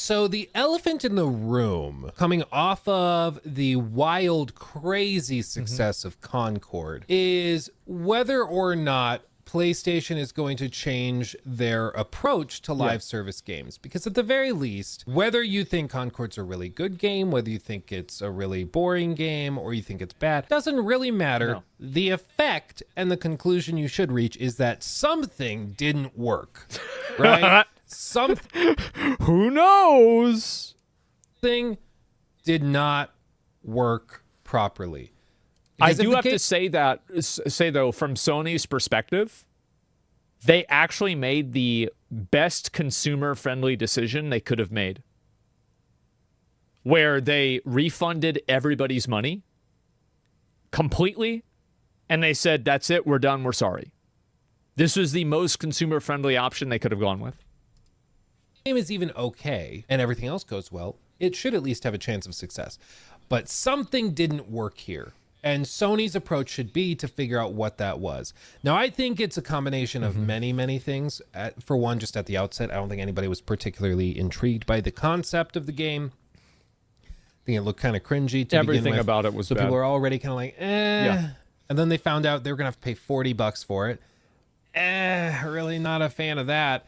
So the elephant in the room, coming off of the wild, crazy success of Concord, is whether or not PlayStation is going to change their approach to live service games. Because at the very least, whether you think Concord's a really good game, whether you think it's a really boring game, or you think it's bad, doesn't really matter. No. The effect and the conclusion you should reach is that something didn't work, right? Who knows? Something did not work properly. I Because if do the have to say though, from Sony's perspective, they actually made the best consumer-friendly decision they could have made, where they refunded everybody's money completely, and they said, that's it, we're done, we're sorry. This was the most consumer-friendly option they could have gone with. game is even okay and everything else goes well, it should at least have a chance of success. But something didn't work here. And Sony's approach should be to figure out what that was. Now, I think it's a combination of many, many things. For one, just at the outset, I don't think anybody was particularly intrigued by the concept of the game. I think it looked kind of cringy to Everything begin with. about it was so bad. people were already kind of like, Yeah. And then they found out they were going to have to pay $40 for it. Really not a fan of that.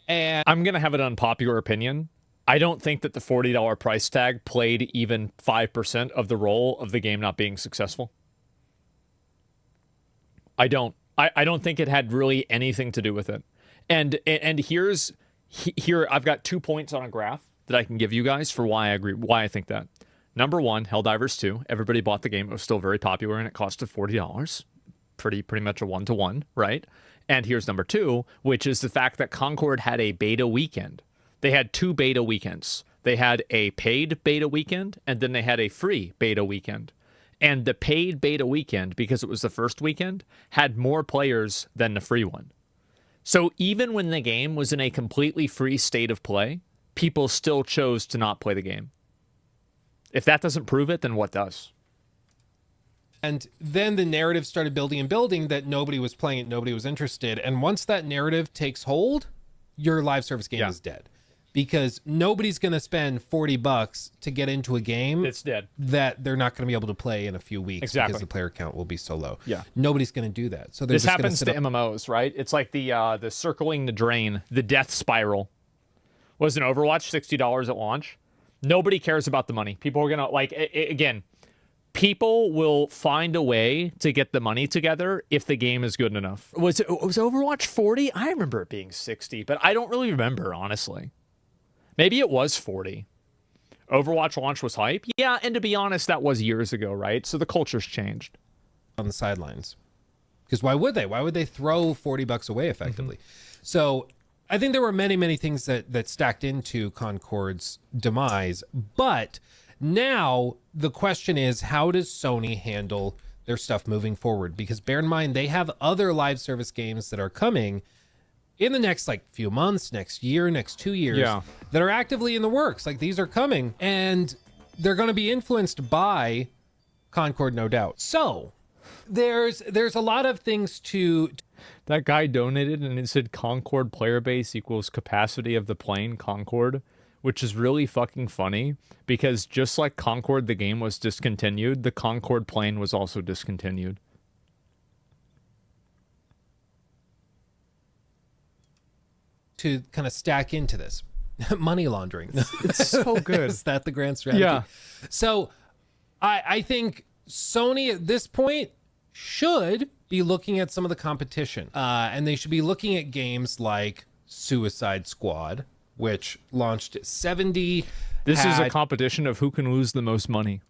And I'm going to have an unpopular opinion. I don't think that the $40 price tag played even 5% of the role of the game not being successful. I don't. I don't think it had really anything to do with it. And here I've got 2 points on a graph that I can give you guys for why I agree, why I think that. Number one, Helldivers 2. Everybody bought the game. It was still very popular, and it costed $40. Pretty much a one-to-one, right? And here's number two, which is the fact that Concord had a beta weekend. They had 2 beta weekends. They had a paid beta weekend, and then they had a free beta weekend. And the paid beta weekend, because it was the first weekend, had more players than the free one. So even when the game was in a completely free state of play, people still chose to not play the game. If that doesn't prove it, then what does? And then the narrative started building and building that nobody was playing it, nobody was interested. And once that narrative takes hold, your live service game is dead. Because nobody's going to spend $40 to get into a game It's dead. that they're not going to be able to play in a few weeks Exactly. because the player count will be so low. Yeah. Nobody's going to do that. So This happens to MMOs, right? It's like the circling the drain, the death spiral. Was an Overwatch $60 at launch? Nobody cares about the money. People are going to, again, people will find a way to get the money together if the game is good enough. Was Overwatch 40? I remember it being 60, but I don't really remember, honestly. Maybe it was 40. Overwatch launch was hype. Yeah, and to be honest, that was years ago, right? So the culture's changed. on the sidelines. Because why would they? Why would they throw $40 away effectively? So I think there were many, many things that stacked into Concord's demise. But now the question is, how does Sony handle their stuff moving forward? Because bear in mind, they have other live service games that are coming in the next few months, next year, next 2 years, that are actively in the works. These are coming, and they're going to be influenced by Concord, no doubt. So there's a lot of things to. That guy donated and it said Concord player base equals capacity of the plane Concord, which is really fucking funny because just like Concord the game was discontinued, the Concord plane was also discontinued. To kind of stack into this money laundering. It's so good. Is that the grand strategy? Yeah. So I think Sony at this point should be looking at some of the competition, and they should be looking at games like Suicide Squad, which launched at 70. This is a competition of who can lose the most money.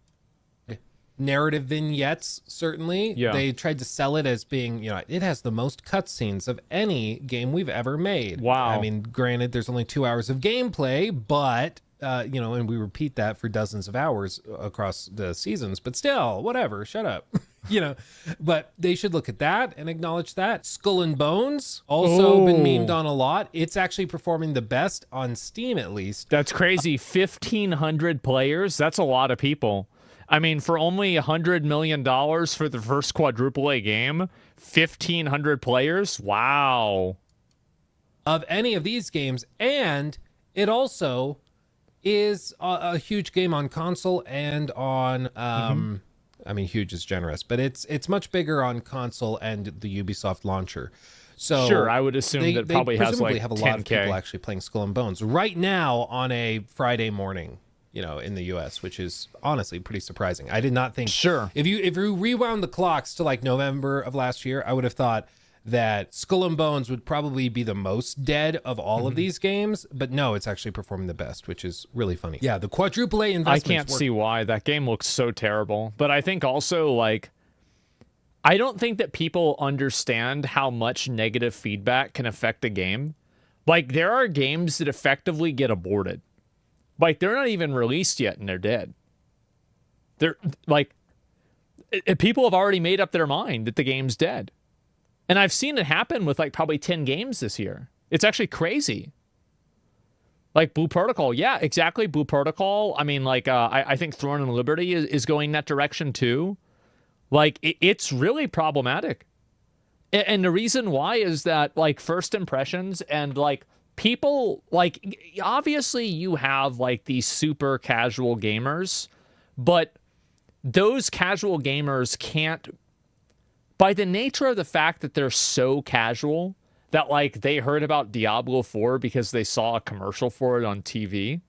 Narrative vignettes, certainly. Yeah. They tried to sell it as being, it has the most cutscenes of any game we've ever made. Wow. I mean, granted, there's only 2 hours of gameplay, but, and we repeat that for dozens of hours across the seasons, but still, whatever, shut up. But they should look at that and acknowledge that. Skull and Bones, also been memed on a lot. It's actually performing the best on Steam, at least. That's crazy. 1,500 players? That's a lot of people. I mean, for only $100 million for the first quadruple A game, 1,500 players? Wow. Of any of these games, and it also is a huge game on console and on I mean, huge is generous, but it's much bigger on console and the Ubisoft launcher. So Sure, I would assume that probably has presumably like have a 10K. lot of people actually playing Skull and Bones right now on a Friday morning, in the US, which is honestly pretty surprising. I did not think. Sure. If you rewound the clocks to like November of last year, I would have thought that Skull and Bones would probably be the most dead of all of these games, but no, it's actually performing the best, which is really funny. Yeah, the quadruple A investments. I can't see why. That game looks so terrible. But I think also, like, I don't think that people understand how much negative feedback can affect a game. Like, there are games that effectively get aborted. Like, they're not even released yet and they're dead. They're like, people have already made up their mind that the game's dead. And I've seen it happen with like probably 10 games this year. It's actually crazy. Like Blue Protocol. Yeah, exactly. Blue Protocol. I mean, like, I think Throne and Liberty is going that direction too. Like, it's really problematic. And the reason why is that, like, first impressions and, like, people, like, obviously you have, like, these super casual gamers, but those casual gamers can't, by the nature of the fact that they're so casual that, like, they heard about Diablo 4 because they saw a commercial for it on TV,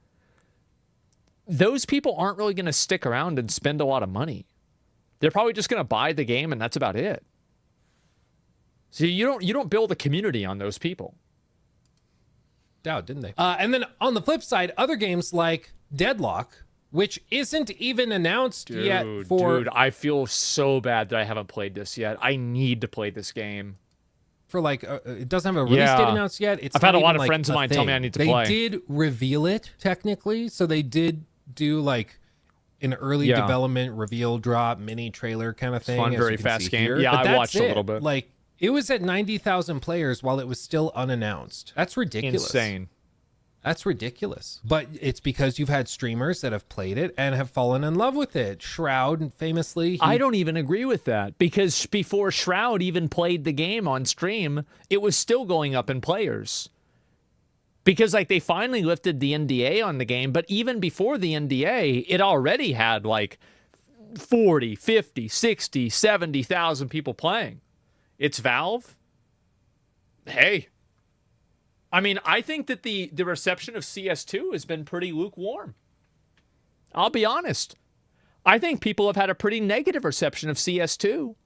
those people aren't really going to stick around and spend a lot of money. They're probably just going to buy the game and that's about it. So you don't build a community on those people. Doubt, didn't they? And then on the flip side, other games like Deadlock, which isn't even announced yet for... Dude, I feel so bad that I haven't played this yet. I need to play this game. For like, it doesn't have a release date announced yet. I've had a lot of friends of mine tell me I need to play. They did reveal it, technically. So they did do like an early development reveal drop, mini trailer kind of thing. Fun, very fast game. Here. Yeah, but I watched a little bit. Like, it was at 90,000 players while it was still unannounced. That's ridiculous. Insane. That's ridiculous. But it's because you've had streamers that have played it and have fallen in love with it. Shroud, famously. I don't even agree with that, because before Shroud even played the game on stream, it was still going up in players. Because, like, they finally lifted the NDA on the game, but even before the NDA, it already had, like, 40, 50, 60, 70,000 people playing. It's Valve. Hey. I mean, I think that the reception of CS2 has been pretty lukewarm. I'll be honest. I think people have had a pretty negative reception of CS2.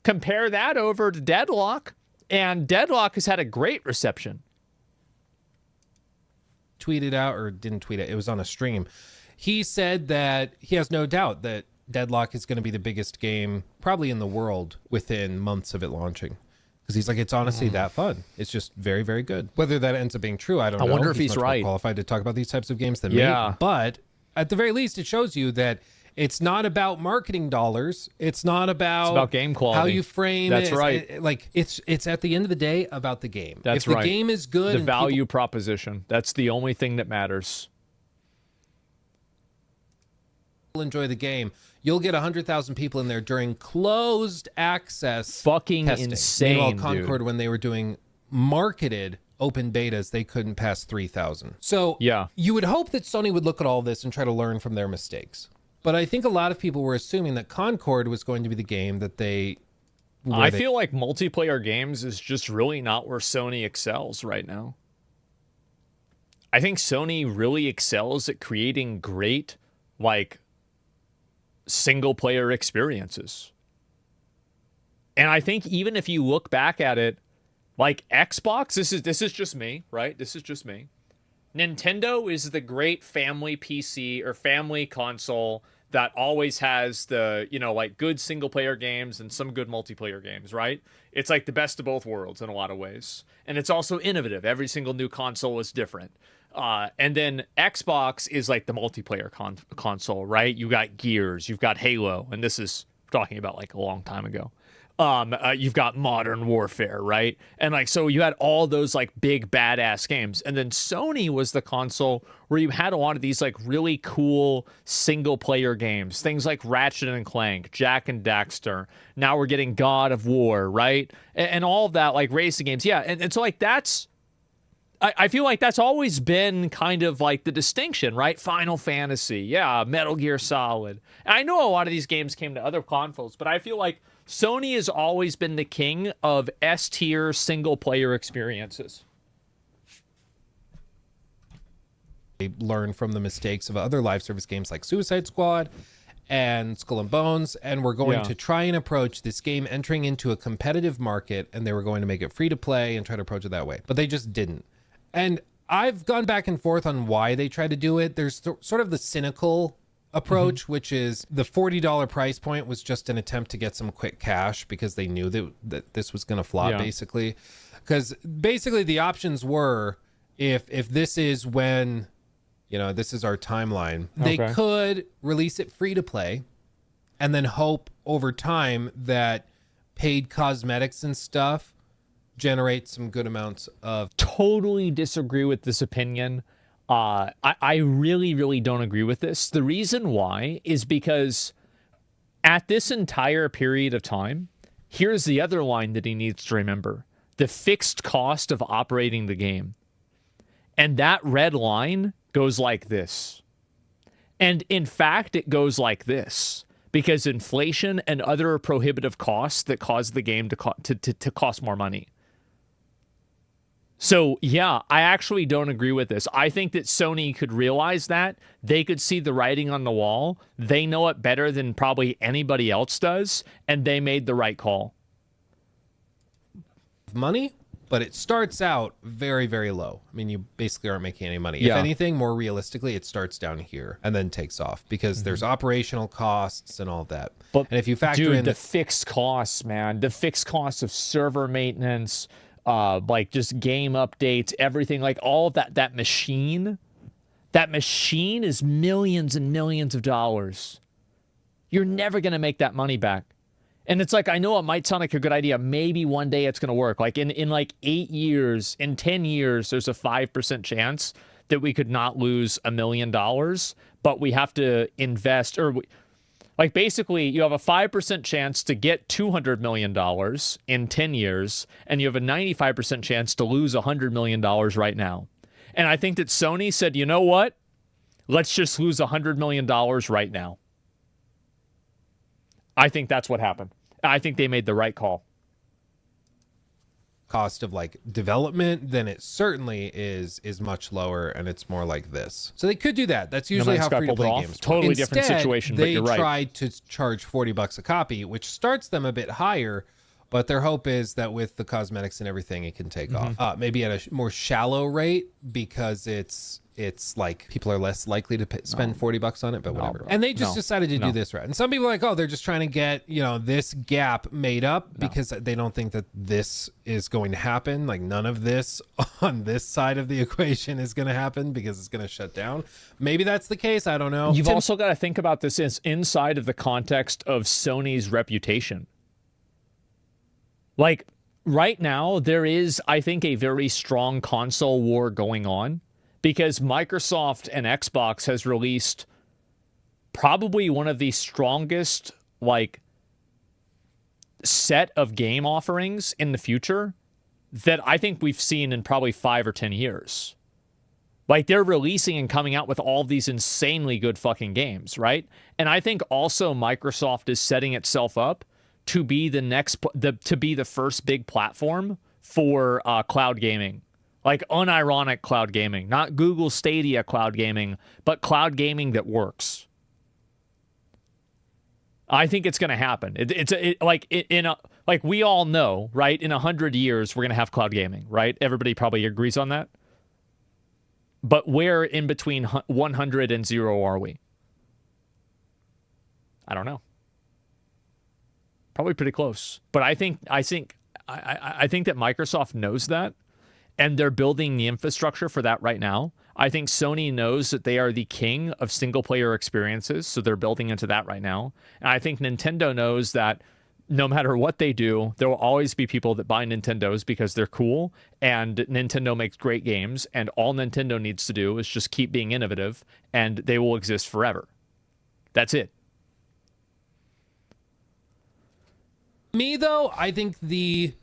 Compare that over to Deadlock, and Deadlock has had a great reception. Tweeted out, or didn't tweet it, it was on a stream. He said that he has no doubt that Deadlock is going to be the biggest game probably in the world within months of it launching. Because he's like, it's honestly that fun. It's just very, very good. Whether that ends up being true, I don't know. I wonder if he's he's much more right. qualified to talk about these types of games than me. But at the very least, it shows you that it's not about marketing dollars. It's not about, it's about game quality. How you frame it. That's right. Like, it's at the end of the day about the game. That's if the game is good, the and value proposition. That's the only thing that matters. Enjoy the game, you'll get 100,000 people in there during closed access. Fucking testing. insane. Meanwhile, Concord, when they were doing marketed open betas, they couldn't pass 3,000. So yeah, you would hope that Sony would look at all this and try to learn from their mistakes. But I think a lot of people were assuming that Concord was going to be the game that they... I feel like multiplayer games is just really not where Sony excels right now. I think Sony really excels at creating great, like, single player experiences. And I think even if you look back at it, like Xbox, this is just me, right? This is just me. Nintendo is the great family PC or family console that always has the, like, good single player games and some good multiplayer games, right? It's like the best of both worlds in a lot of ways. And it's also innovative. Every single new console is different. And then Xbox is like the multiplayer console, right? You got Gears, you've got Halo, and this is talking about like a long time ago. You've got Modern Warfare, right? And like, so you had all those like big badass games. And then Sony was the console where you had a lot of these like really cool single player games, things like Ratchet and Clank, Jack and Daxter. Now we're getting God of War, right? And all of that, like racing games. Yeah. And so like that's, I feel like that's always been kind of like the distinction, right? Final Fantasy, yeah, Metal Gear Solid. And I know a lot of these games came to other consoles, but I feel like Sony has always been the king of S-tier single-player experiences. They learn from the mistakes of other live service games like Suicide Squad and Skull and Bones, and we're going to try and approach this game entering into a competitive market, and they were going to make it free to play and try to approach it that way, but they just didn't. And I've gone back and forth on why they try to do it. There's sort of the cynical approach, which is the $40 price point was just an attempt to get some quick cash because they knew that this was going to flop, basically. Because basically the options were, if this is when, you know, this is our timeline, they could release it free to play and then hope over time that paid cosmetics and stuff generate some good amounts of... Totally disagree with this opinion. I really, really don't agree with this. The reason why is because at this entire period of time, here's the other line that he needs to remember. The fixed cost of operating the game. And that red line goes like this. And in fact, it goes like this. Because inflation and other prohibitive costs that cause the game to cost more money. So, yeah, I actually don't agree with this. I think that Sony could realize that. They could see the writing on the wall. They know it better than probably anybody else does, and they made the right call. Money, but it starts out very, very low. I mean, you basically aren't making any money. If anything, more realistically, it starts down here and then takes off because there's operational costs and all that. But, and if you factor in the fixed costs, man, the fixed costs of server maintenance, like just game updates, everything, like all of that machine is millions and millions of dollars. You're never going to make that money back. And it's like, I know it might sound like a good idea. Maybe one day it's going to work. Like in like 8 years, in 10 years, there's a 5% chance that we could not lose $1 million, but we have to invest like basically you have a 5% chance to get $200 million in 10 years, and you have a 95% chance to lose $100 million right now. And I think that Sony said, you know what? Let's just lose $100 million right now. I think that's what happened. I think they made the right call. Cost of like development, then it certainly is much lower, and it's more like this. So they could do that. That's usually how free to play games work. Totally different situation, but you're right. They tried to charge $40 a copy, which starts them a bit higher, but their hope is that with the cosmetics and everything, it can take off. Maybe at a more shallow rate because it's like people are less likely to spend $40 on it, but whatever. And they just decided to do this route. And some people are like, oh, they're just trying to get, you know, this gap made up because they don't think that this is going to happen. Like none of this on this side of the equation is going to happen because it's going to shut down. Maybe that's the case. I don't know. You've also got to think about this as inside of the context of Sony's reputation. Like right now, there is, I think, a very strong console war going on. Because Microsoft and Xbox has released probably one of the strongest, like, set of game offerings in the future that I think we've seen in probably 5 or 10 years. Like, they're releasing and coming out with all these insanely good fucking games, right? And I think also Microsoft is setting itself up to be to be the first big platform for cloud gaming. Like unironic cloud gaming, not Google Stadia cloud gaming, but cloud gaming that works. I think it's going to happen. Like we all know, right? In 100 years, we're going to have cloud gaming, right? Everybody probably agrees on that. But where in between 100 and 0 are we? I don't know. Probably pretty close. But I think that Microsoft knows that. And they're building the infrastructure for that right now. I think Sony knows that they are the king of single-player experiences, so they're building into that right now. And I think Nintendo knows that no matter what they do, there will always be people that buy Nintendos because they're cool, and Nintendo makes great games, and all Nintendo needs to do is just keep being innovative, and they will exist forever. That's it. Me, though, I think the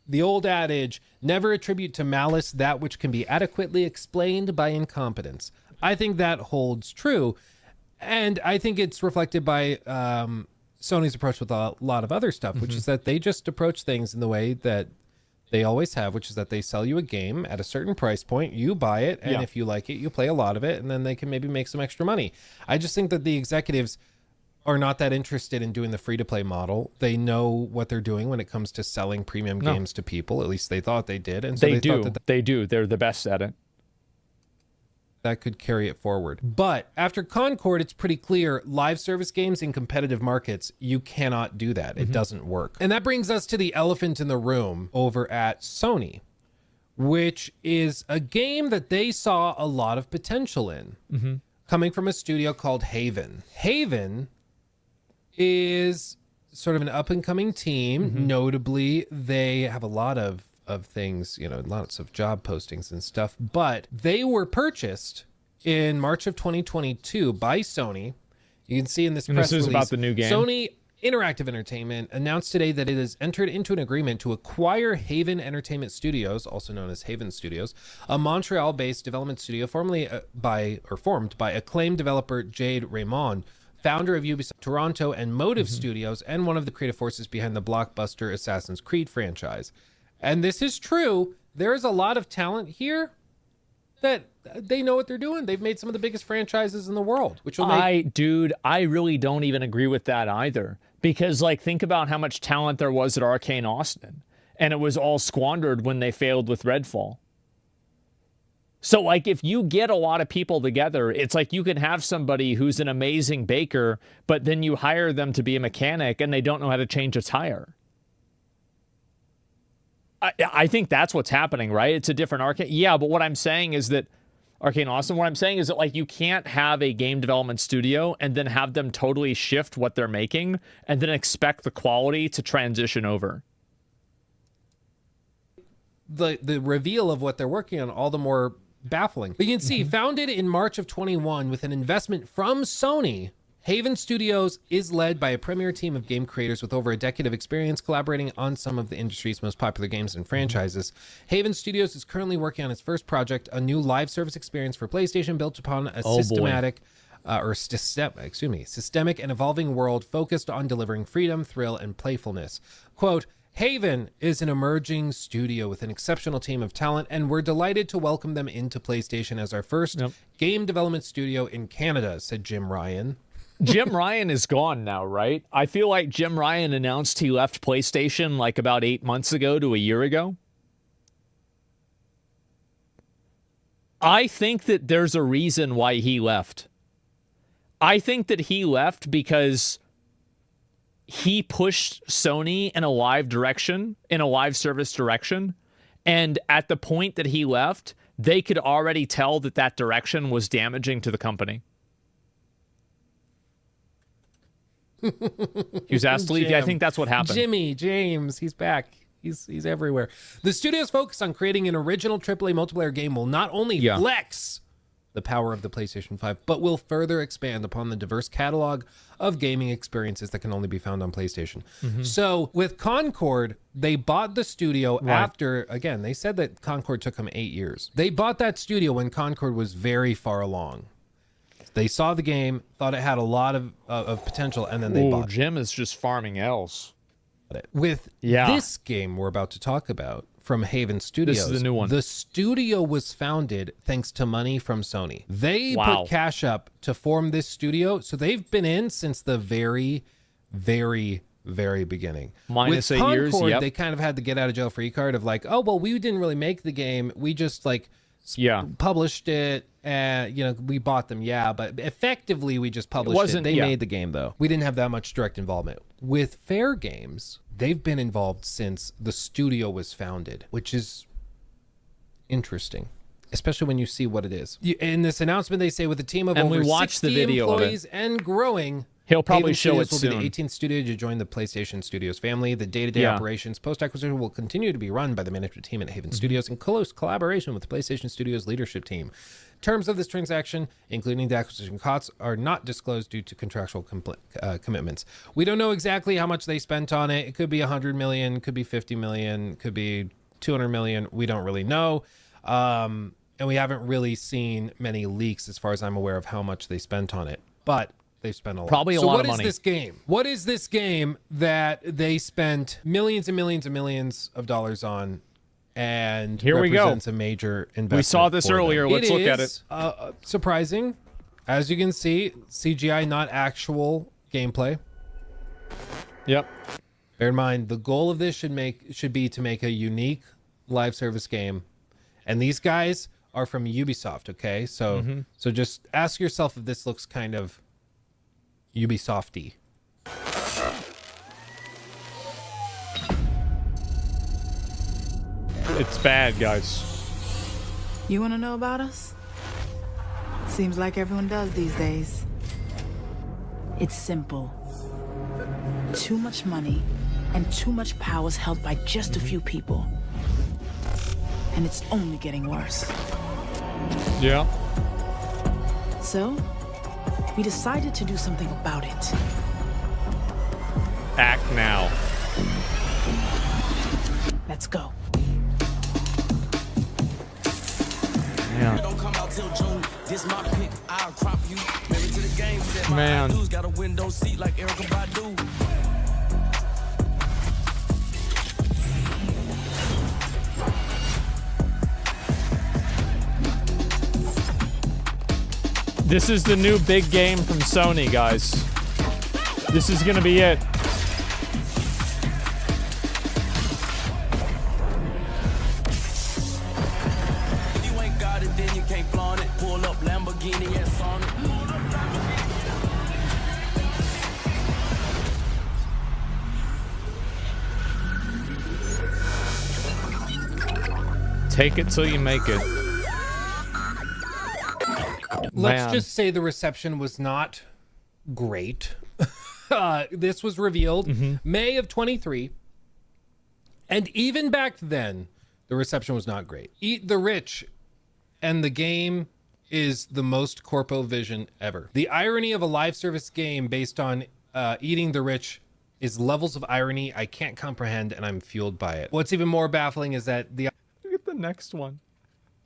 the old adage, never attribute to malice that which can be adequately explained by incompetence. I think that holds true. And I think it's reflected by Sony's approach with a lot of other stuff, which is that they just approach things in the way that they always have, which is that they sell you a game at a certain price point, you buy it, and if you like it, you play a lot of it, and then they can maybe make some extra money. I just think that the executives are not that interested in doing the free-to-play model. They know what they're doing when it comes to selling premium games to people. At least they thought they did. And so they do. thought that They do. They're the best at it. that could carry it forward. But after Concord, it's pretty clear live service games in competitive markets, you cannot do that. It doesn't work. And that brings us to the elephant in the room over at Sony, which is a game that they saw a lot of potential in, coming from a studio called Haven. Haven is sort of an up-and-coming team. Notably, they have a lot of things, lots of job postings and stuff, but they were purchased in March of 2022 by Sony. You can see in this press release, about the new game. Sony Interactive Entertainment announced today that it has entered into an agreement to acquire Haven Entertainment Studios, also known as Haven Studios, a Montreal-based development studio formed by acclaimed developer Jade Raymond, founder of Ubisoft Toronto and Motive Studios, and one of the creative forces behind the blockbuster Assassin's Creed franchise. And this is true. There is a lot of talent here that they know what they're doing. They've made some of the biggest franchises in the world, which will make... I really don't even agree with that either. Because, think about how much talent there was at Arcane Austin. And it was all squandered when they failed with Redfall. So, if you get a lot of people together, it's like you can have somebody who's an amazing baker, but then you hire them to be a mechanic and they don't know how to change a tire. I think that's what's happening, right? It's a different Arcane. Yeah, but what I'm saying is that Arcane Austin, what I'm saying is that you can't have a game development studio and then have them totally shift what they're making and then expect the quality to transition over. The reveal of what they're working on, all the more baffling. But you can see, founded in March of 21 with an investment from Sony, Haven Studios is led by a premier team of game creators with over a decade of experience collaborating on some of the industry's most popular games and franchises. Haven Studios is currently working on its first project, a new live service experience for PlayStation built upon a systemic and evolving world focused on delivering freedom, thrill, and playfulness. Quote, Haven is an emerging studio with an exceptional team of talent, and we're delighted to welcome them into PlayStation as our first game development studio in Canada, said Jim Ryan. Jim Ryan is gone now, right? I feel like Jim Ryan announced he left PlayStation about 8 months ago to a year ago. I think that there's a reason why he left. I think that he left because he pushed Sony in a live service direction. And at the point that he left, they could already tell that direction was damaging to the company. He was asked to leave. Yeah, I think that's what happened. Jimmy, James, he's back. He's everywhere. The studio's focus on creating an original AAA multiplayer game will not only flex the power of the PlayStation 5, but will further expand upon the diverse catalog of gaming experiences that can only be found on PlayStation. So with Concord, they bought the studio after, again, they said that Concord took them 8 years. They bought that studio when Concord was very far along. They saw the game, thought it had a lot of potential, and then they bought it. Jim is just farming else. With this game we're about to talk about from Haven Studios, this is the new one. The studio was founded thanks to money from Sony. They put cash up to form this studio, so they've been in since the very, very, very beginning. Minus With 8 years, Concord, they kind of had the get out of jail free card of we didn't really make the game. We just published it. We bought them, but effectively we just published it. They made the game, though. We didn't have that much direct involvement. With Fair Games, they've been involved since the studio was founded, which is interesting, especially when you see what it is. In this announcement, they say with a team of over 60 employees and growing, he'll probably Haven show it Studios soon. will be the 18th studio to join the PlayStation Studios family. The day-to-day operations post-acquisition will continue to be run by the management team at Haven Studios in close collaboration with the PlayStation Studios leadership team. Terms of this transaction, including the acquisition costs, are not disclosed due to contractual commitments. We don't know exactly how much they spent on it. It could be 100 million, could be 50 million, could be 200 million. We don't really know. And we haven't really seen many leaks as far as I'm aware of how much they spent on it. But they've spent a lot. Probably a lot of money. So what is this game? What is this game that they spent millions and millions and millions of dollars on, and here we go. Represents a major investment? We saw this earlier. Let's look at it. Surprising. As you can see, CGI, not actual gameplay. Yep. Bear in mind, the goal of this should be to make a unique live service game. And these guys are from Ubisoft, okay? So so just ask yourself if this looks kind of Ubisofty. It's bad, guys. You want to know about us? Seems like everyone does these days. It's simple. Too much money and too much power is held by just a few people. And it's only getting worse. Yeah. So, we decided to do something about it. Act now. Let's go. Man. Don't come out till June. This my pick. I'll crop you. Married to the game. Said my Man. dudes got a window seat like Erica Badu. This is the new big game from Sony, guys. This is gonna be it. If you ain't got it, then you can't flaunt it. Pull up Lamborghini and Sonic. Take it till you make it. Let's Man. just say the reception was not great. This was revealed May of 23. And even back then, the reception was not great. Eat the Rich and the game is the most corpo vision ever. The irony of a live service game based on eating the rich is levels of irony I can't comprehend, and I'm fueled by it. What's even more baffling is that the Look at the next one.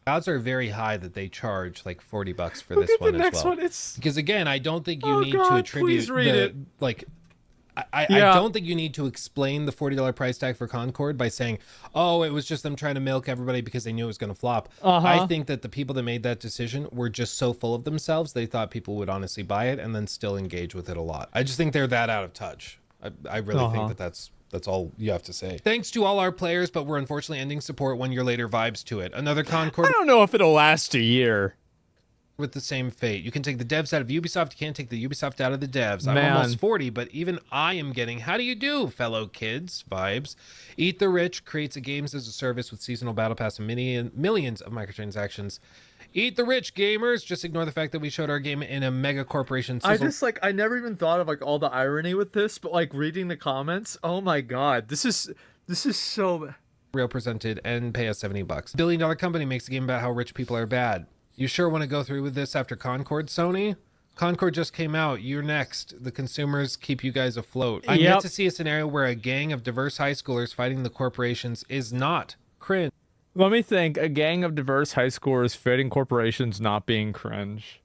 odds are very high that they charge like $40 for Look this at one the as next well. one. It's Because again, I don't think you Oh, need to God, attribute please read it. like I Yeah. don't think you need to explain the $40 price tag for Concord by saying, oh, it was just them trying to milk everybody because they knew it was going to flop. I think that the people that made that decision were just so full of themselves, they thought people would honestly buy it and then still engage with it a lot. I just think they're that out of touch. I really think that that's all you have to say. Thanks to all our players, but we're unfortunately ending support 1 year later vibes to it. Another Concord I don't know if it'll last a year. with the same fate. You can take the devs out of Ubisoft. You can't take the Ubisoft out of the devs. I'm Man. almost 40, but even I am getting, how do you do, fellow kids, vibes. Eat the Rich creates a games as a service with seasonal battle pass and millions of microtransactions. Eat the Rich, gamers. Just ignore the fact that we showed our game in a mega corporation sizzle I never even thought of like all the irony with this, but like reading the comments, oh my god, this is so. real presented and pay us $70. $1 billion company makes a game about how rich people are bad. You sure want to go through with this after Concord, Sony? Concord just came out. You're next. The consumers keep you guys afloat. I'm yet to see a scenario where a gang of diverse high schoolers fighting the corporations is not cringe. Let me think. A gang of diverse high schoolers fighting corporations not being cringe.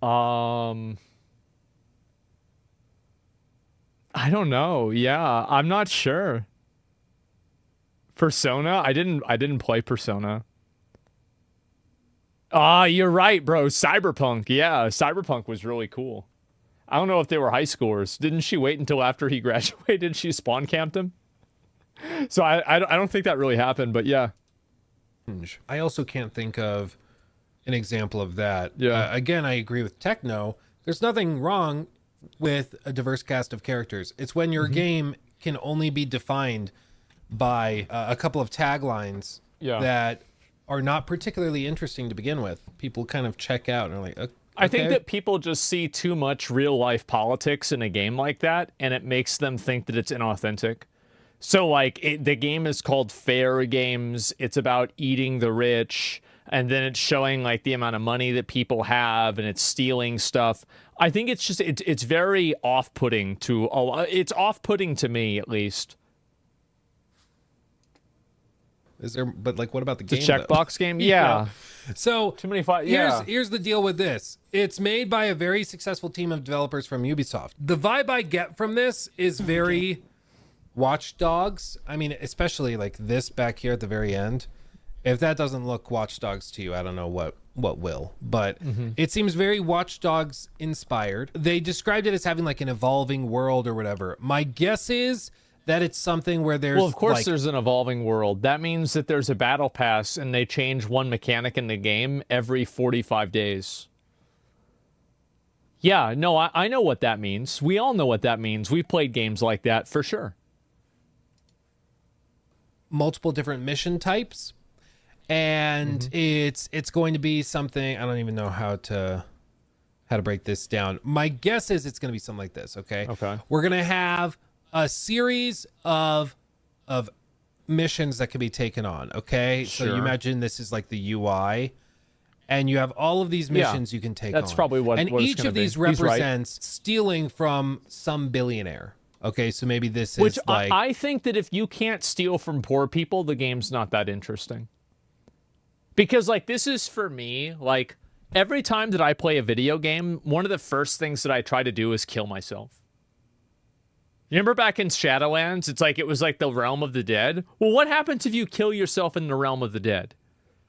I don't know. Yeah, I'm not sure. Persona? I didn't play Persona. You're right, bro. Cyberpunk. Yeah, Cyberpunk was really cool. I don't know if they were high schoolers. Didn't she wait until after he graduated? She spawn camped him. So I don't think that really happened, but yeah. I also can't think of an example of that. Yeah. Again, I agree with Techno. There's nothing wrong with a diverse cast of characters. It's when your game can only be defined by a couple of taglines that are not particularly interesting to begin with. People kind of check out and are like, okay. I think that people just see too much real life politics in a game like that, and it makes them think that it's inauthentic. So like the game is called Fair Games. It's about eating the rich. and then it's showing like the amount of money that people have, and it's stealing stuff. I think it's just it's very off-putting to it's off-putting to me, at least. Is there? But like, what about the game? The checkbox game? Yeah. So Too many fights. Yeah. here's the deal with this. It's made by a very successful team of developers from Ubisoft. The vibe I get from this is very Watch Dogs. I mean, especially like this back here at the very end. If that doesn't look Watch Dogs to you, I don't know what will. But it seems very Watch Dogs inspired. They described it as having like an evolving world or whatever. My guess is that it's something where there's, Well, of course, like, there's an evolving world. That means that there's a battle pass, and they change one mechanic in the game every 45 days. Yeah, no, I know what that means. We all know what that means. We've played games like that for sure. multiple different mission types, and it's going to be something, I don't even know how to break this down. My guess is it's going to be something like this. Okay. We're going to have a series of missions that can be taken on. Okay. So you imagine this is like the UI, and you have all of these missions you can take on. That's probably what and it's each gonna of these be. He's right. represents stealing from some billionaire. Okay, so maybe this Which is like, I think that if you can't steal from poor people, the game's not that interesting. Because like this is for me, like every time that I play a video game, one of the first things that I try to do is kill myself. You remember back in Shadowlands, it was like the realm of the dead? Well, what happens if you kill yourself in the realm of the dead?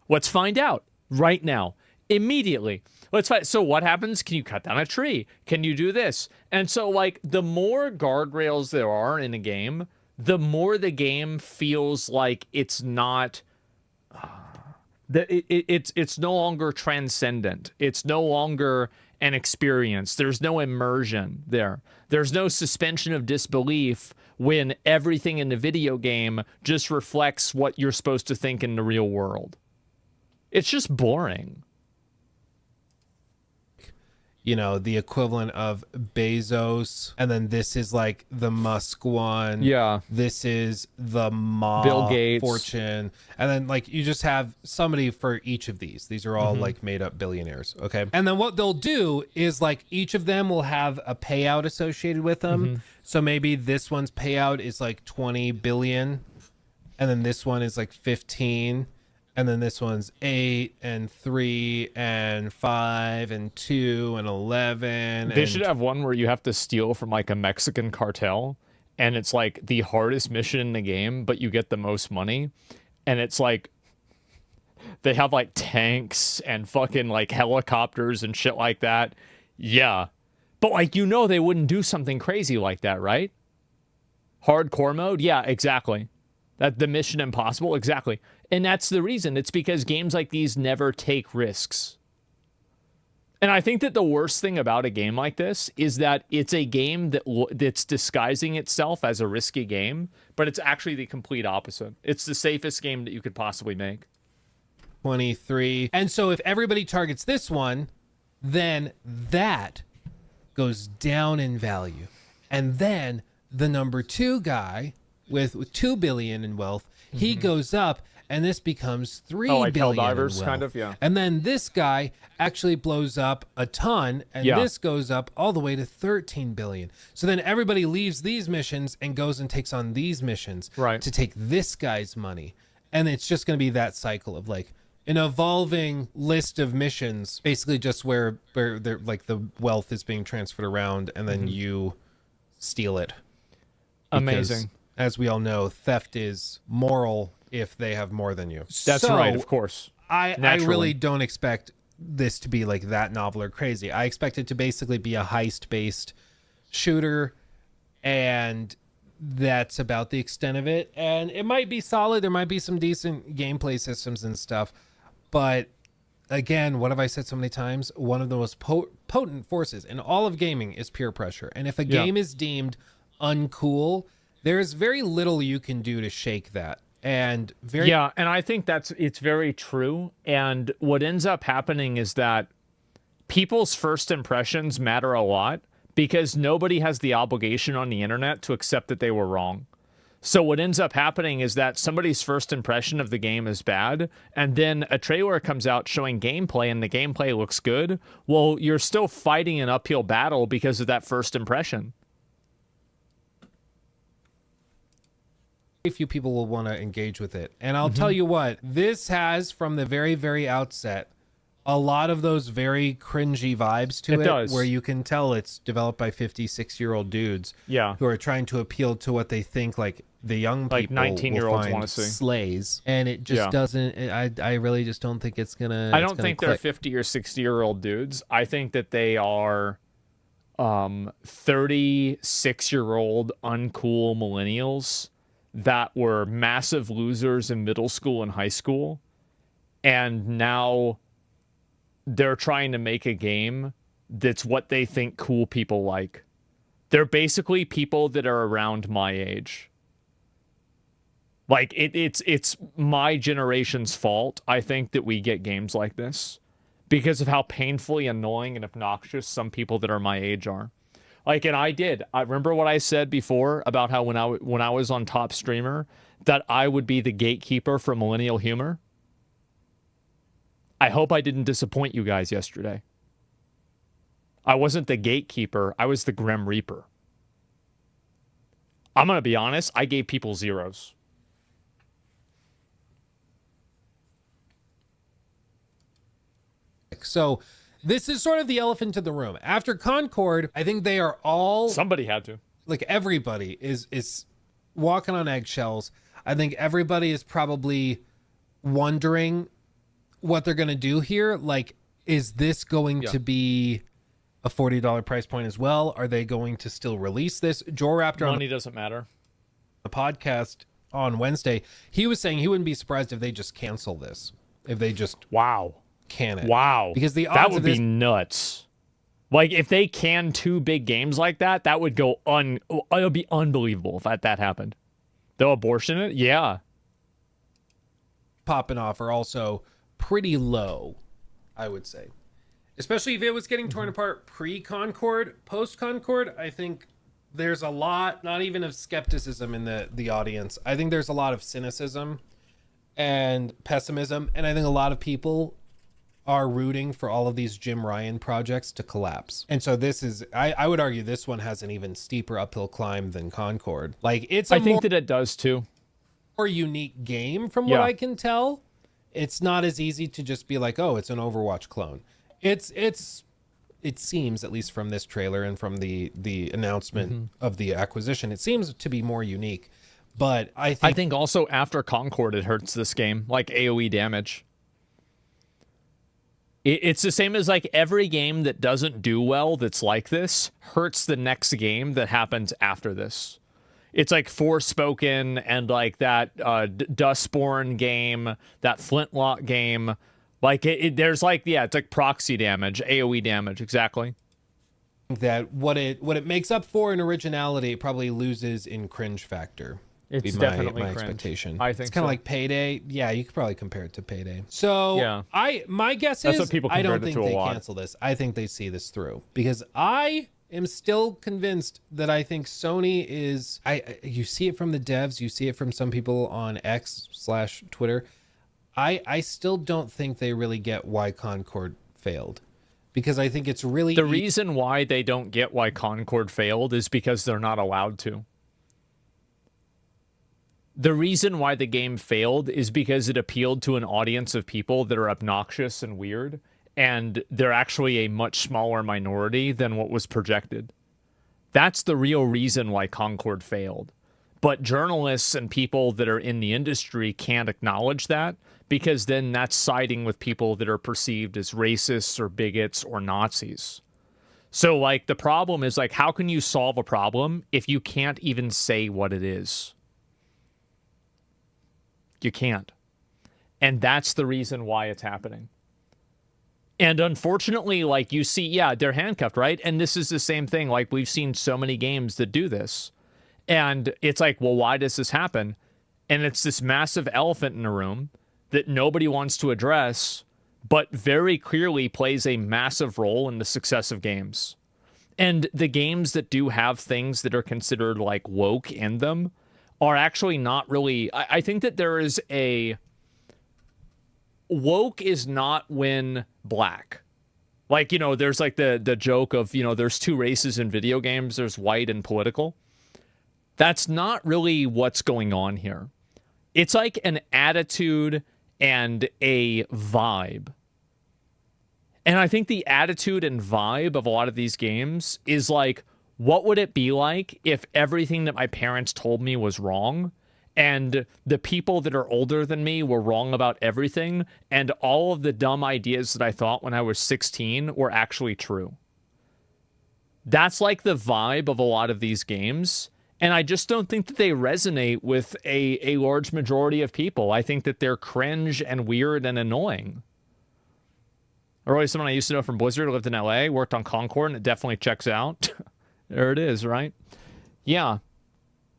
Let's find out right now, immediately. Let's find. So what happens? Can you cut down a tree? Can you do this? And so like the more guardrails there are in a game, the more the game feels like it's not it's no longer transcendent. It's no longer an experience. There's no immersion there. There's no suspension of disbelief when everything in the video game just reflects what you're supposed to think in the real world. It's just boring. you know, the equivalent of Bezos, and then this is like the Musk one. Yeah. This is the Ma Bill Gates. Fortune. And then like you just have somebody for each of these. These are all like made up billionaires. Okay. And then what they'll do is like each of them will have a payout associated with them. So maybe this one's payout is like 20 billion. And then this one is like 15. And then this one's 8 and 3 and 5 and 2 and 11. They should have one where you have to steal from like a Mexican cartel, and it's like the hardest mission in the game, but you get the most money. And it's like they have like tanks and fucking like helicopters and shit like that. Yeah. But like, you know, they wouldn't do something crazy like that, right? Hardcore mode? Yeah, exactly. That the Mission Impossible? Exactly. And that's the reason. It's because games like these never take risks. And I think that the worst thing about a game like this is that it's a game that's disguising itself as a risky game, but it's actually the complete opposite. It's the safest game that you could possibly make. 23. And so if everybody targets this one, then that goes down in value. And then the number 2 guy with 2 billion in wealth, he goes up, and this becomes 3 like billion Helldivers, in wealth. kind of, yeah. And then this guy actually blows up a ton, and this goes up all the way to 13 billion. So then everybody leaves these missions and goes and takes on these missions to take this guy's money. And it's just going to be that cycle of like an evolving list of missions, basically just where they're like the wealth is being transferred around, and then you steal it. Amazing. As we all know, theft is moral if they have more than you. That's right, of course. I really don't expect this to be like that novel or crazy. I expect it to basically be a heist-based shooter, and that's about the extent of it. And it might be solid. There might be some decent gameplay systems and stuff. But again, what have I said so many times? One of the most potent forces in all of gaming is peer pressure. And if a game is deemed uncool, there's very little you can do to shake that. And and I think it's very true. And what ends up happening is that people's first impressions matter a lot, because nobody has the obligation on the internet to accept that they were wrong. So what ends up happening is that somebody's first impression of the game is bad, and then a trailer comes out showing gameplay, and the gameplay looks good. Well, you're still fighting an uphill battle because of that first impression. A few people will want to engage with it. And I'll tell you what, this has, from the very, very outset, a lot of those very cringy vibes to it, does. where you can tell it's developed by 56-year-old dudes Yeah. who are trying to appeal to what they think like the young people, Like 19-year-olds will want find to see. slays. And it just doesn't, I really just don't think it's gonna, I don't think they're 50 or 60-year-old dudes. I think that they are 36-year-old uncool millennials that were massive losers in middle school and high school, and now they're trying to make a game that's what they think cool people like. They're basically people that are around my age. Like, it's my generation's fault, I think, that we get games like this because of how painfully annoying and obnoxious some people that are my age are. Like, and I remember what I said before about how when I was on Top Streamer, that I would be the gatekeeper for millennial humor. I hope I didn't disappoint you guys yesterday. I wasn't the gatekeeper. I was the Grim Reaper. I'm going to be honest. I gave people zeros. So this is sort of the elephant in the room. After Concord, I think they are all, Somebody had to. like, everybody is walking on eggshells. I think everybody is probably wondering what they're going to do here. Like, is this going to be a $40 price point as well? Are they going to still release this? Joe Raptor Money doesn't matter. the podcast on Wednesday, he was saying he wouldn't be surprised if they just cancel this, if they just Wow. can it. Wow. Because the odds that of would this be nuts. Like, if they can two big games like that, that would go it would be unbelievable if that happened. They'll abortion it? Yeah. popping off are also pretty low, I would say. Especially if it was getting torn apart pre-Concord, post-Concord, I think there's a lot, not even of skepticism in the audience. I think there's a lot of cynicism and pessimism, and I think a lot of people are rooting for all of these Jim Ryan projects to collapse. And so this is, I would argue this one has an even steeper uphill climb than Concord. Like, it's a I think that it does too. more unique game from what I can tell. It's not as easy to just be like, oh, it's an Overwatch clone. It seems, at least from this trailer and from the announcement of the acquisition, it seems to be more unique. But I think also after Concord, it hurts this game, like AoE damage. It's the same as like every game that doesn't do well that's like this hurts the next game that happens after this. It's like Forspoken and like that Dustborn game, that Flintlock game. Like there's like, it's like proxy damage, AoE damage, exactly. that what it makes up for in originality, it probably loses in cringe factor. It's Be definitely my cringe. expectation. I think it's kind of so. like Payday. Yeah, you could probably compare it to Payday. So Yeah. my guess That's is what people I don't compared it think to a they lot. cancel this. I think they see this through because I am still convinced that I think Sony is. You see it from the devs. You see it from some people on X/Twitter. I still don't think they really get why Concord failed, because I think it's really The reason why they don't get why Concord failed is because they're not allowed to. The reason why the game failed is because it appealed to an audience of people that are obnoxious and weird, and they're actually a much smaller minority than what was projected. That's the real reason why Concord failed. But journalists and people that are in the industry can't acknowledge that, because then that's siding with people that are perceived as racists or bigots or Nazis. So, like, the problem is, like, how can you solve a problem if you can't even say what it is? You can't. And that's the reason why it's happening. And unfortunately, like, you see, they're handcuffed, right? And this is the same thing. Like, we've seen so many games that do this. And it's like, well, why does this happen? And it's this massive elephant in the room that nobody wants to address, but very clearly plays a massive role in the success of games. And the games that do have things that are considered like woke in them are actually not really. I think that there is a woke is not when black. Like, you know, there's like the joke of, you know, there's two races in video games. There's white and political. That's not really what's going on here. It's like an attitude and a vibe. And I think the attitude and vibe of a lot of these games is like, what would it be like if everything that my parents told me was wrong? And the people that are older than me were wrong about everything, and all of the dumb ideas that I thought when I was 16 were actually true. That's like the vibe of a lot of these games, and I just don't think that they resonate with a large majority of people. I think that they're cringe and weird and annoying. Earlier, someone I used to know from Blizzard lived in LA, worked on Concord, and it definitely checks out. There it is, right? Yeah.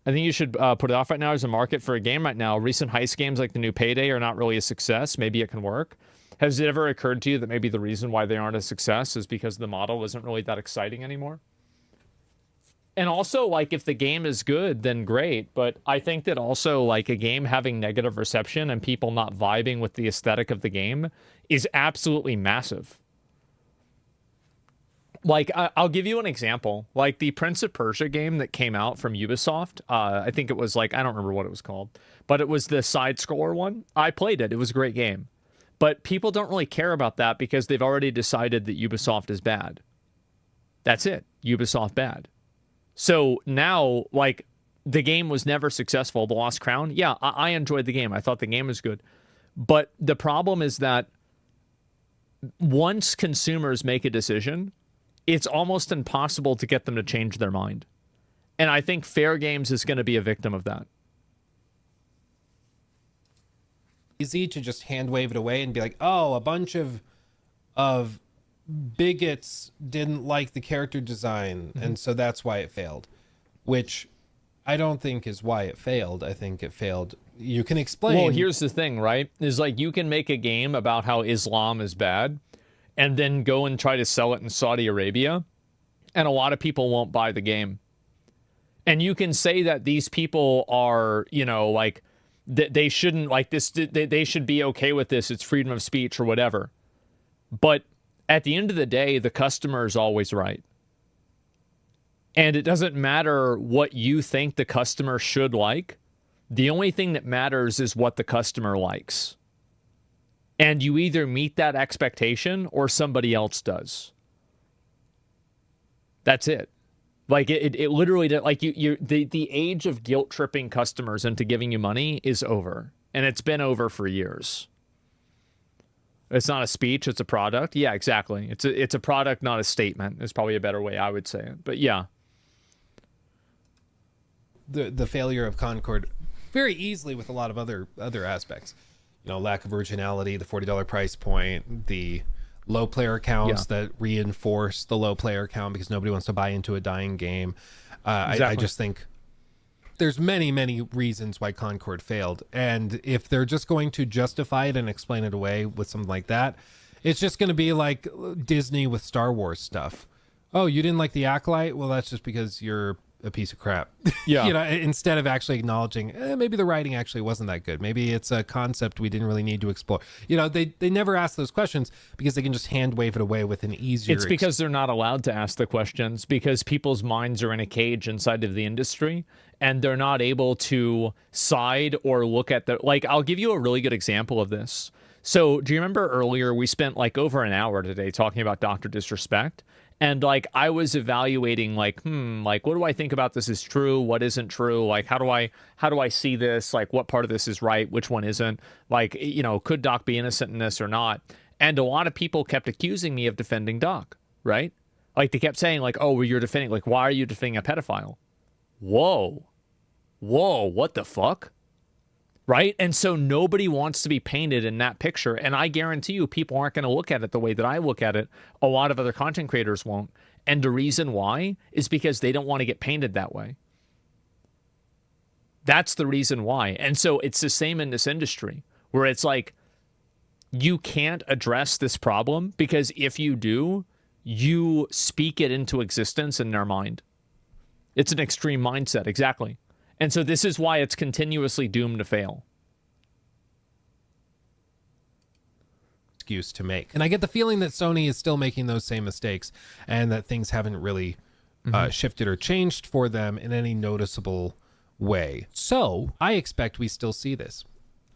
I think you should put it off right now. There's a market for a game right now. Recent heist games like the new Payday are not really a success. Maybe it can work. Has it ever occurred to you that maybe the reason why they aren't a success is because the model isn't really that exciting anymore? And also, like, if the game is good, then great. But I think that also, like, a game having negative reception and people not vibing with the aesthetic of the game is absolutely massive. Like, I'll give you an example. Like, the Prince of Persia game that came out from Ubisoft, I think it was, like, I don't remember what it was called, but it was the side-scroller one. I played it. It was a great game. But people don't really care about that because they've already decided that Ubisoft is bad. That's it. Ubisoft bad. So now, like, the game was never successful. The Lost Crown, yeah, I enjoyed the game. I thought the game was good. But the problem is that once consumers make a decision, it's almost impossible to get them to change their mind. And I think Fair Games is going to be a victim of that. Easy to just hand wave it away and be like, oh, a bunch of bigots didn't like the character design, and so that's why it failed. Which I don't think is why it failed. I think it failed. You can explain. Well, here's the thing, right? Is like you can make a game about how Islam is bad and then go and try to sell it in Saudi Arabia, and a lot of people won't buy the game. And you can say that these people are, you know, like, they shouldn't, like, this, they should be okay with this, it's freedom of speech or whatever. But at the end of the day, the customer is always right. And it doesn't matter what you think the customer should like. The only thing that matters is what the customer likes. And you either meet that expectation or somebody else does. That's it. Like, it literally, like, the age of guilt tripping customers into giving you money is over. And it's been over for years. It's not a speech, it's a product. Yeah, exactly. It's a product, not a statement. Is probably a better way I would say it. But yeah. The failure of Concord very easily with a lot of other aspects. You know, lack of originality, the $40 price point, the low player counts that reinforce the low player count because nobody wants to buy into a dying game. Exactly. I just think there's many reasons why Concord failed. And if they're just going to justify it and explain it away with something like that, it's just going to be like Disney with Star Wars stuff. Oh, you didn't like the Acolyte? Well, that's just because you're a piece of crap. Yeah. You know, instead of actually acknowledging maybe the writing actually wasn't that good, maybe it's a concept we didn't really need to explore. You know, they never ask those questions because they can just hand wave it away with an easier it's because they're not allowed to ask the questions because people's minds are in a cage inside of the industry and they're not able to side or look at the, like, I'll give you a really good example of this. So do you remember earlier we spent like over an hour today talking about Dr. Disrespect? And like I was evaluating like, like what do I think about this is true? What isn't true? Like how do I see this? Like what part of this is right? Which one isn't? Like, you know, could Doc be innocent in this or not? And a lot of people kept accusing me of defending Doc, right? Like they kept saying like, oh, well, you're defending, like, why are you defending a pedophile? Whoa, what the fuck? Right? And so nobody wants to be painted in that picture. And I guarantee you people aren't going to look at it the way that I look at it. A lot of other content creators won't. And the reason why is because they don't want to get painted that way. That's the reason why. And so it's the same in this industry where it's like, you can't address this problem because if you do, you speak it into existence in their mind. It's an extreme mindset. Exactly. And so this is why it's continuously doomed to fail. Excuse to make. And I get the feeling that Sony is still making those same mistakes and that things haven't really shifted or changed for them in any noticeable way. So I expect we still see this.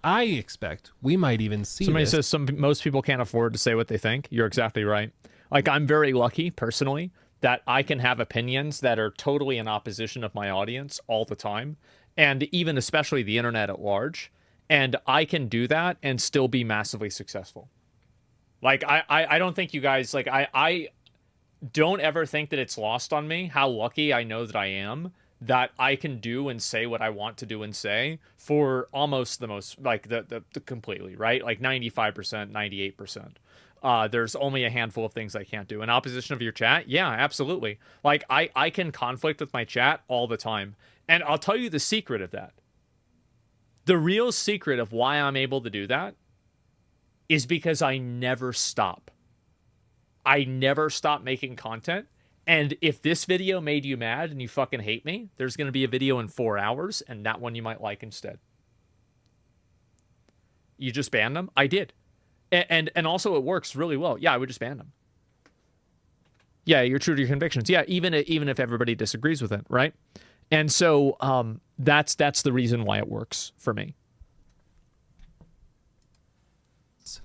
I expect we might even see Somebody this. says most people can't afford to say what they think. You're exactly right. Like, I'm very lucky personally that I can have opinions that are totally in opposition of my audience all the time, and even especially the internet at large. And I can do that and still be massively successful. Like, I don't think you guys, like, I don't ever think that it's lost on me how lucky I know that I am that I can do and say what I want to do and say for almost the most, like, the completely, right? Like 95%, 98%. There's only a handful of things I can't do. In opposition of your chat, yeah, absolutely. Like, I can conflict with my chat all the time. And I'll tell you the secret of that. The real secret of why I'm able to do that is because I never stop. I never stop making content. And if this video made you mad and you fucking hate me, there's going to be a video in 4 hours, and that one you might like instead. You just banned them? I did. And also it works really well. Yeah, I would just ban them. Yeah, you're true to your convictions. Yeah, even if everybody disagrees with it, right? And so that's the reason why it works for me.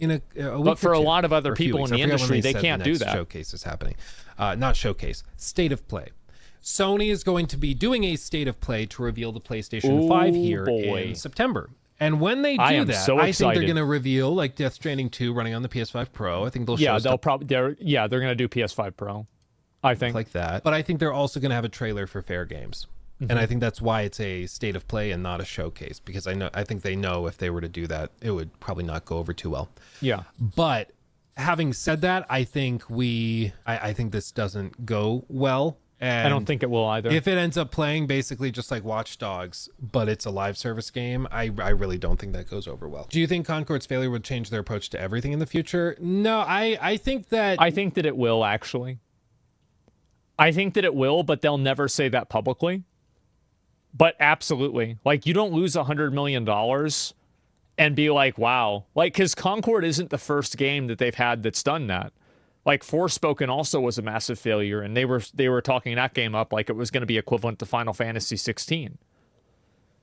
In a week But for or a two, lot of other or a few people weeks. in the I forget when industry, they said can't the do next that. Showcase is happening. Not showcase. State of Play. Sony is going to be doing a State of Play to reveal the PlayStation 5 here in September. And when they do that, so I think they're excited. going to reveal like Death Stranding 2 running on the PS5 Pro. I think they'll show Yeah, stuff they're going to do PS5 Pro. I think. like that. But I think they're also going to have a trailer for Fair Games. And I think that's why it's a State of Play and not a showcase, because I think they know if they were to do that, it would probably not go over too well. Yeah. But having said that, I think I think this doesn't go well. And I don't think it will either. if it ends up playing basically just like Watch Dogs, but it's a live service game, I really don't think that goes over well. Do you think Concord's failure would change their approach to everything in the future? No, I think that it will, actually. I think that it will, but they'll never say that publicly. But absolutely. Like, you don't lose $100 million and be like, wow. Like, because Concord isn't the first game that they've had that's done that. Like, Forspoken also was a massive failure, and they were talking that game up like it was going to be equivalent to Final Fantasy 16.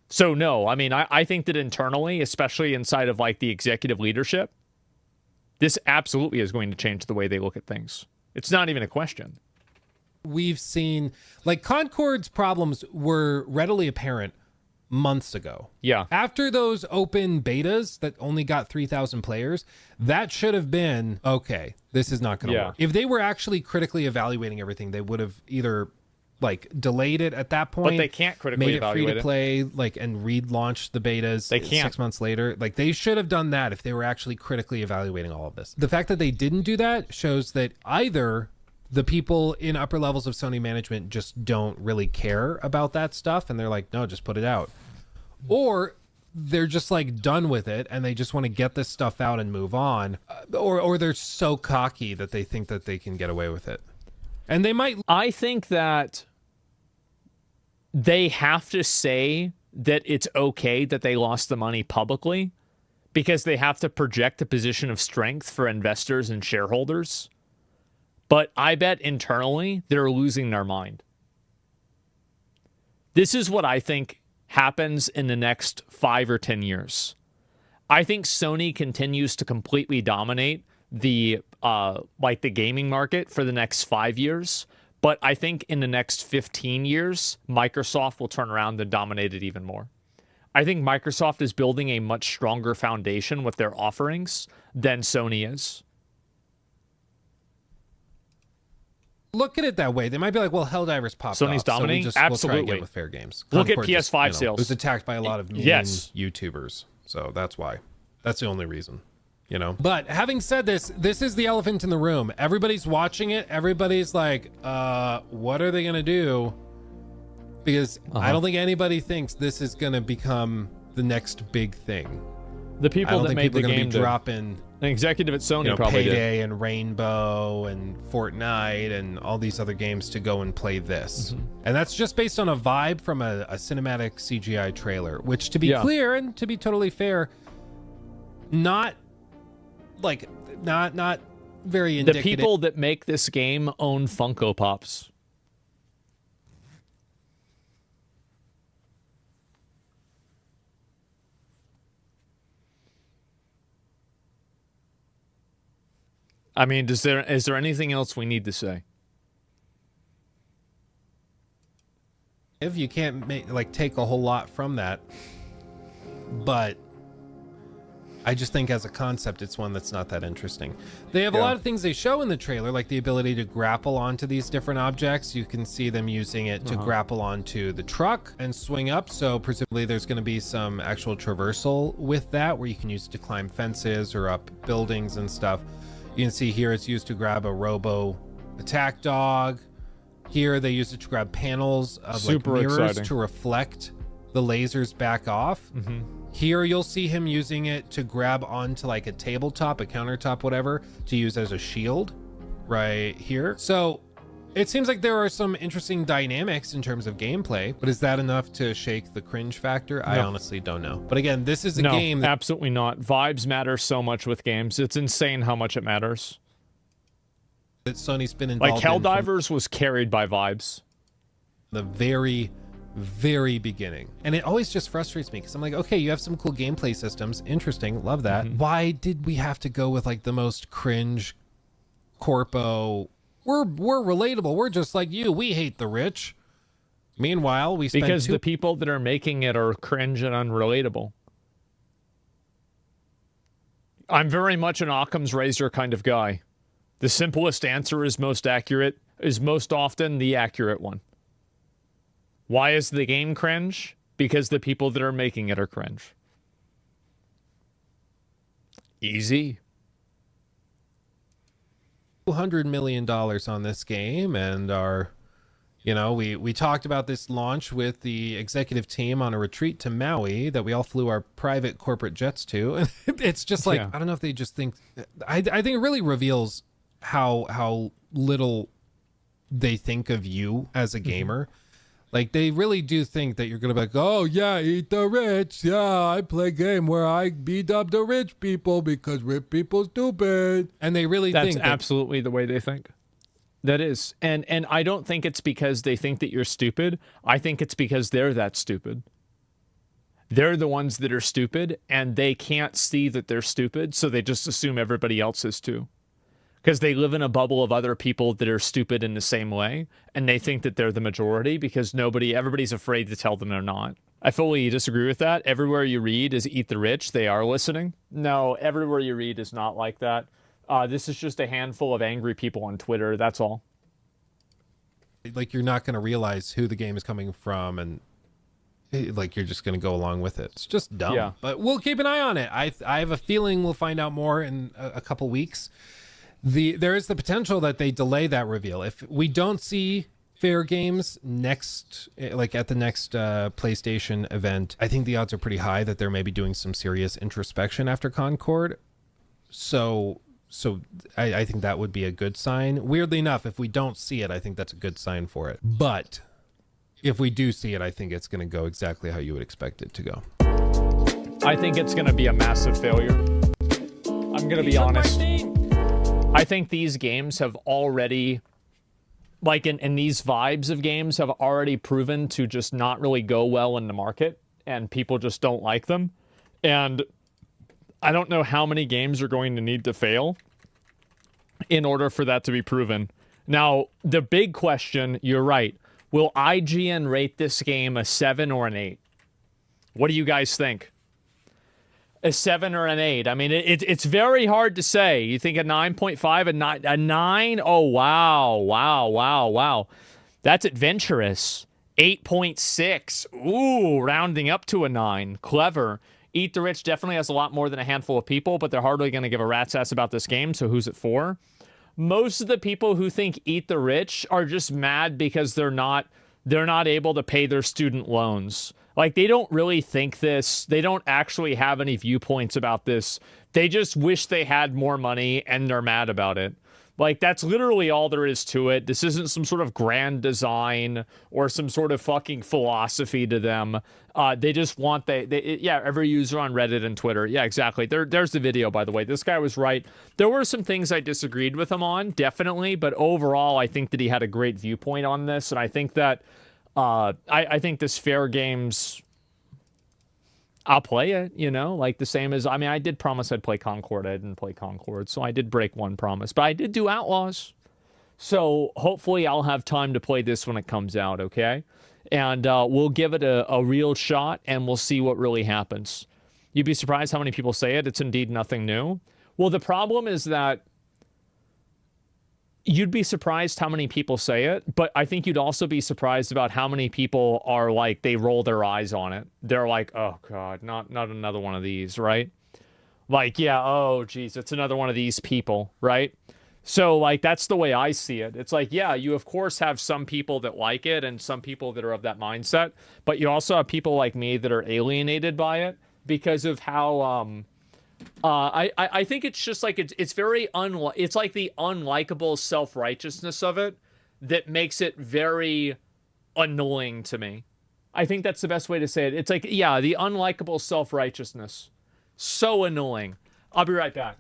So, no, I mean, I think that internally, especially inside of, like, the executive leadership, this absolutely is going to change the way they look at things. It's not even a question. we've seen, like, Concord's problems were readily apparent months ago. Yeah. After those open betas that only got 3,000 players, that should have been, okay, this is not going to work. If they were actually critically evaluating everything, they would have either like delayed it at that point. But they can't critically made it evaluate free to play, like, and relaunch the betas. They can't. 6 months later. Like, they should have done that if they were actually critically evaluating all of this. The fact that they didn't do that shows that either the people in upper levels of Sony management just don't really care about that stuff, and they're like, no, just put it out. Or they're just like done with it and they just want to get this stuff out and move on. Or they're so cocky that they think that they can get away with it. And they might. I think that they have to say that it's okay that they lost the money publicly because they have to project a position of strength for investors and shareholders. But I bet internally they're losing their mind. This is what I think happens in the next 5 or 10 years. I think Sony continues to completely dominate the the gaming market for the next 5 years, but I think in the next 15 years, Microsoft will turn around and dominate it even more. I think Microsoft is building a much stronger foundation with their offerings than Sony is. Look at it that way. They might be like, well, Helldivers popped Sony's off, dominating? so we'll try Absolutely. again with fair games. Look at Concord PS5 just, sales. was attacked by a lot of mean YouTubers, so that's why. That's the only reason, you know. But having said this, this is the elephant in the room. Everybody's watching it. Everybody's like, what are they gonna do? Because I don't think anybody thinks this is gonna become the next big thing. The I people don't that think made people the are going to game be did. dropping An executive at Sony probably Payday did. and Rainbow and Fortnite and all these other games to go and play this. And that's just based on a vibe from a cinematic CGI trailer, which, to be clear and to be totally fair, not very indicative. The people that make this game own Funko Pops. I mean, is there anything else we need to say? If you can't take a whole lot from that, but I just think as a concept, it's one that's not that interesting. They have a lot of things they show in the trailer, like the ability to grapple onto these different objects. You can see them using it to grapple onto the truck and swing up. So presumably there's going to be some actual traversal with that, where you can use it to climb fences or up buildings and stuff. You can see here it's used to grab a robo attack dog. Here they use it to grab panels of mirrors exciting. to reflect the lasers back off. Here you'll see him using it to grab onto a tabletop, a countertop, whatever, to use as a shield right here. So it seems like there are some interesting dynamics in terms of gameplay, but is that enough to shake the cringe factor? I honestly don't know. But again, this is a game that absolutely not. Vibes matter so much with games. It's insane how much it matters. Sony's been involved Like Helldivers was carried by vibes. The very beginning, and it always just frustrates me because I'm like, okay, you have some cool gameplay systems, interesting, love that. Why did we have to go with the most cringe corpo? We're relatable, we're just like you, we hate the rich. Meanwhile, we spent because the people that are making it are cringe and unrelatable. I'm very much an Occam's razor kind of guy. The simplest answer is most often the accurate one. Why is the game cringe? Because the people that are making it are cringe. Easy. $200 million on this game, and we talked about this launch with the executive team on a retreat to Maui that we all flew our private corporate jets to. And it's just I don't know if they just think, I think it really reveals how little they think of you as a gamer. They really do think that you're going to be like, oh, yeah, eat the rich. Yeah, I play a game where I beat up the rich people because rich people stupid. And they really think that's absolutely the way they think. That is. And I don't think it's because they think that you're stupid. I think it's because they're that stupid. They're the ones that are stupid, and they can't see that they're stupid, so they just assume everybody else is too. Because they live in a bubble of other people that are stupid in the same way, and they think that they're the majority because everybody's afraid to tell them they're not. I fully disagree with that. Everywhere you read is eat the rich. They are listening. No, everywhere you read is not like that. This is just a handful of angry people on Twitter. That's all. You're not going to realize who the game is coming from, and you're just going to go along with it. It's just dumb. Yeah. But we'll keep an eye on it. I have a feeling we'll find out more in a couple weeks. There is the potential that they delay that reveal. If we don't see Fair Games next, at the next PlayStation event, I think the odds are pretty high that they're maybe doing some serious introspection after Concord. So I think that would be a good sign. Weirdly enough, if we don't see it, I think that's a good sign for it. But if we do see it, I think it's going to go exactly how you would expect it to go. I think it's going to be a massive failure. I'm going to be honest. I think these games have already, in these vibes of games, have already proven to just not really go well in the market, and people just don't like them. And I don't know how many games are going to need to fail in order for that to be proven. Now, the big question, you're right, will IGN rate this game a 7 or an 8? What do you guys think? A 7 or an 8? I mean, it's very hard to say. You think a 9.5, a 9? Oh, wow. That's adventurous. 8.6. Ooh, rounding up to a 9. Clever. Eat the Rich definitely has a lot more than a handful of people, but they're hardly going to give a rat's ass about this game, so who's it for? Most of the people who think Eat the Rich are just mad because they're not able to pay their student loans. Like, they don't really think this. They don't actually have any viewpoints about this. They just wish they had more money and they're mad about it. Like, that's literally all there is to it. This isn't some sort of grand design or some sort of fucking philosophy to them. They just want every user on Reddit and Twitter. Yeah, exactly. There's the video, by the way. This guy was right. There were some things I disagreed with him on, definitely, but overall, I think that he had a great viewpoint on this, and I think that I think this fair games. I'll play it, like the same as, I did promise I'd play Concord. I didn't play Concord, so I did break one promise, but I did do Outlaws. So hopefully I'll have time to play this when it comes out, okay? And we'll give it a real shot, and we'll see what really happens. You'd be surprised how many people say it. It's indeed nothing new. Well, the problem is that you'd be surprised how many people say it, but I think you'd also be surprised about how many people are like, they roll their eyes on it. They're like, oh God, not another one of these, right? Like, yeah, oh geez, it's another one of these people, right? So like, that's the way I see it. It's like, yeah, you of course have some people that like it and some people that are of that mindset, but you also have people like me that are alienated by it because of how, I think it's just like it's very it's like the unlikable self-righteousness of it that makes it very annoying to me. I think that's the best way to say it. It's like, yeah, the unlikable self-righteousness. So annoying. I'll be right back.